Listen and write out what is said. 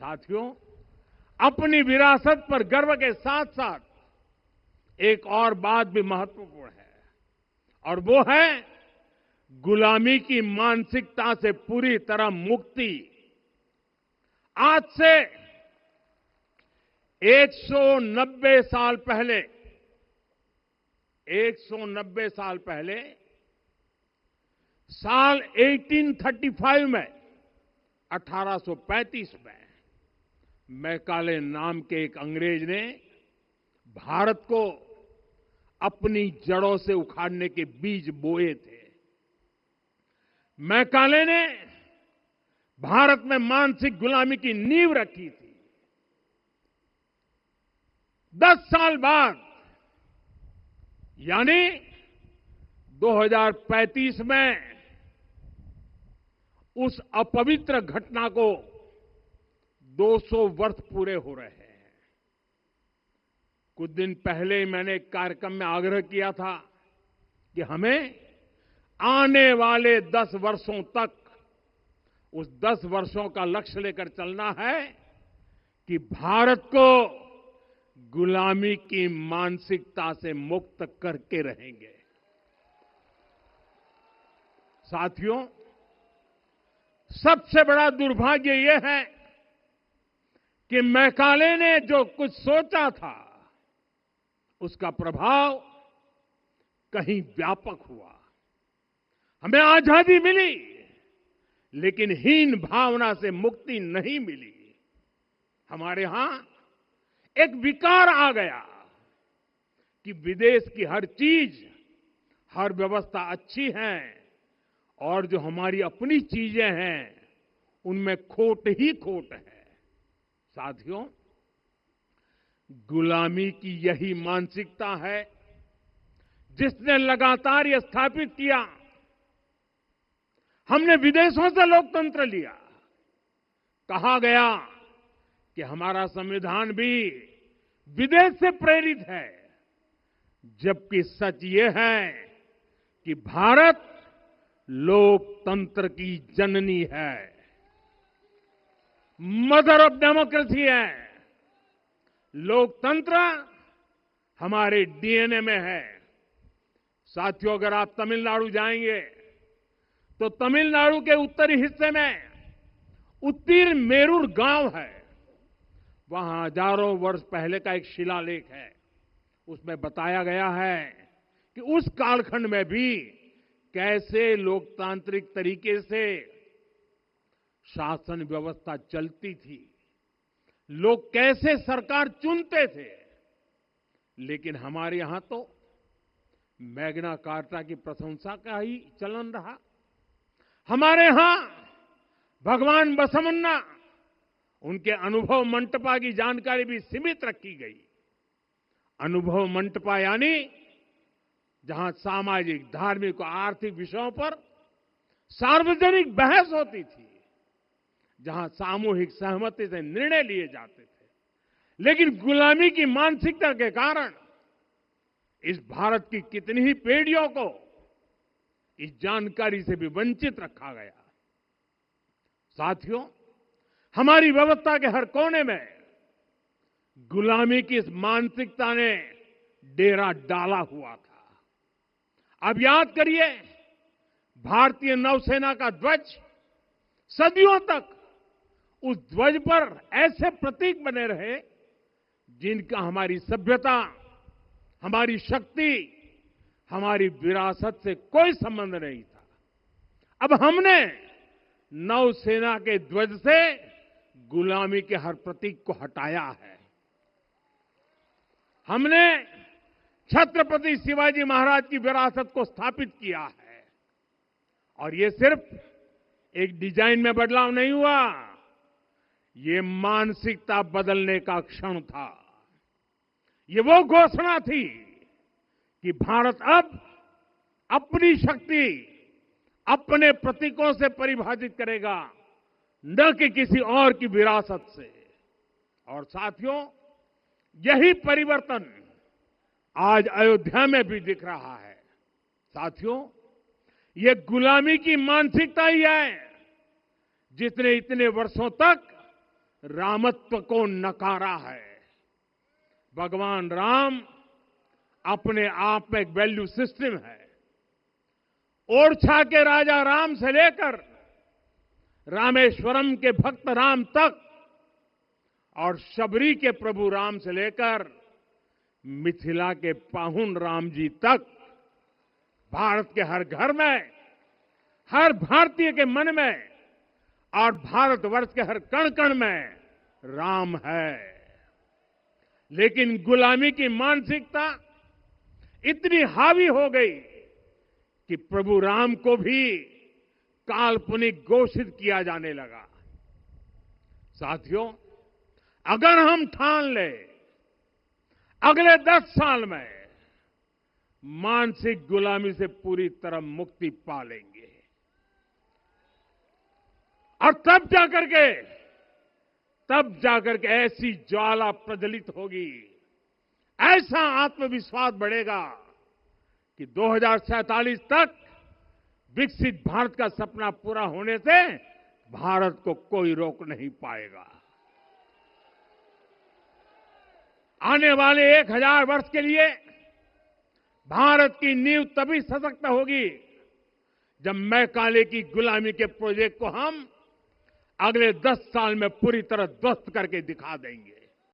साथियों, अपनी विरासत पर गर्व के साथ साथ एक और बात भी महत्वपूर्ण है, और वो है गुलामी की मानसिकता से पूरी तरह मुक्ति। आज से 190 साल पहले 190 साल पहले साल 1835 में 1835 में मैकाले नाम के एक अंग्रेज ने भारत को अपनी जड़ों से उखाड़ने के बीज बोए थे। मैकाले ने भारत में मानसिक गुलामी की नींव रखी थी। 10 साल बाद यानी 2035 में उस अपवित्र घटना को 200 वर्ष पूरे हो रहे हैं। कुछ दिन पहले मैंने एक कार्यक्रम में आग्रह किया था कि हमें आने वाले 10 वर्षों तक उस 10 वर्षों का लक्ष्य लेकर चलना है कि भारत को गुलामी की मानसिकता से मुक्त करके रहेंगे। साथियों, सबसे बड़ा दुर्भाग्य यह है कि मैकाले ने जो कुछ सोचा था उसका प्रभाव कहीं व्यापक हुआ। हमें आजादी मिली, लेकिन हीन भावना से मुक्ति नहीं मिली। हमारे यहां एक विकार आ गया कि विदेश की हर चीज, हर व्यवस्था अच्छी है और जो हमारी अपनी चीजें हैं उनमें खोट ही खोट है। साथियों, गुलामी की यही मानसिकता है जिसने लगातार यह स्थापित किया। हमने विदेशों से लोकतंत्र लिया। कहा गया कि हमारा संविधान भी विदेश से प्रेरित है, जबकि सच ये है कि भारत लोकतंत्र की जननी है, मदर ऑफ डेमोक्रेसी है। लोकतंत्र हमारे डीएनए में है। साथियों, अगर आप तमिलनाडु जाएंगे तो तमिलनाडु के उत्तरी हिस्से में उत्तीरमेरूर गांव है। वहां हजारों वर्ष पहले का एक शिलालेख है। उसमें बताया गया है कि उस कालखंड में भी कैसे लोकतांत्रिक तरीके से शासन व्यवस्था चलती थी, लोग कैसे सरकार चुनते थे। लेकिन हमारे यहां तो मैग्ना कार्टा की प्रशंसा का ही चलन रहा। हमारे यहां भगवान बसवन्ना, उनके अनुभव मंटपा की जानकारी भी सीमित रखी गई। अनुभव मंटपा यानी जहां सामाजिक, धार्मिक और आर्थिक विषयों पर सार्वजनिक बहस होती थी, जहां सामूहिक सहमति से निर्णय लिए जाते थे। लेकिन गुलामी की मानसिकता के कारण इस भारत की कितनी ही पीढ़ियों को इस जानकारी से भी वंचित रखा गया। साथियों, हमारी व्यवस्था के हर कोने में गुलामी की इस मानसिकता ने डेरा डाला हुआ था। अब याद करिए, भारतीय नौसेना का ध्वज सदियों तक उस ध्वज पर ऐसे प्रतीक बने रहे जिनका हमारी सभ्यता, हमारी शक्ति, हमारी विरासत से कोई संबंध नहीं था। अब हमने नौसेना के ध्वज से गुलामी के हर प्रतीक को हटाया है। हमने छत्रपति शिवाजी महाराज की विरासत को स्थापित किया है। और ये सिर्फ एक डिजाइन में बदलाव नहीं हुआ, ये मानसिकता बदलने का क्षण था। ये वो घोषणा थी कि भारत अब अपनी शक्ति अपने प्रतीकों से परिभाषित करेगा, न कि किसी और की विरासत से। और साथियों, यही परिवर्तन आज अयोध्या में भी दिख रहा है। साथियों, ये गुलामी की मानसिकता ही है जिसने इतने वर्षों तक रामत्व को नकारा है। भगवान राम अपने आप में एक वैल्यू सिस्टम है। ओरछा के राजा राम से लेकर रामेश्वरम के भक्त राम तक और शबरी के प्रभु राम से लेकर मिथिला के पाहुन राम जी तक भारत के हर घर में, हर भारतीय के मन में और भारतवर्ष के हर कण कण में राम है। लेकिन गुलामी की मानसिकता इतनी हावी हो गई कि प्रभु राम को भी काल्पनिक घोषित किया जाने लगा। साथियों, अगर हम ठान ले अगले 10 साल में मानसिक गुलामी से पूरी तरह मुक्ति पा लेंगे और तब जाकर के ऐसी ज्वाला प्रज्वलित होगी, ऐसा आत्मविश्वास बढ़ेगा कि 2047 तक विकसित भारत का सपना पूरा होने से भारत को कोई रोक नहीं पाएगा। आने वाले 1000 वर्ष के लिए भारत की नींव तभी सशक्त होगी जब मैकाले की गुलामी के प्रोजेक्ट को हम अगले 10 साल में पूरी तरह ध्वस्त करके दिखा देंगे।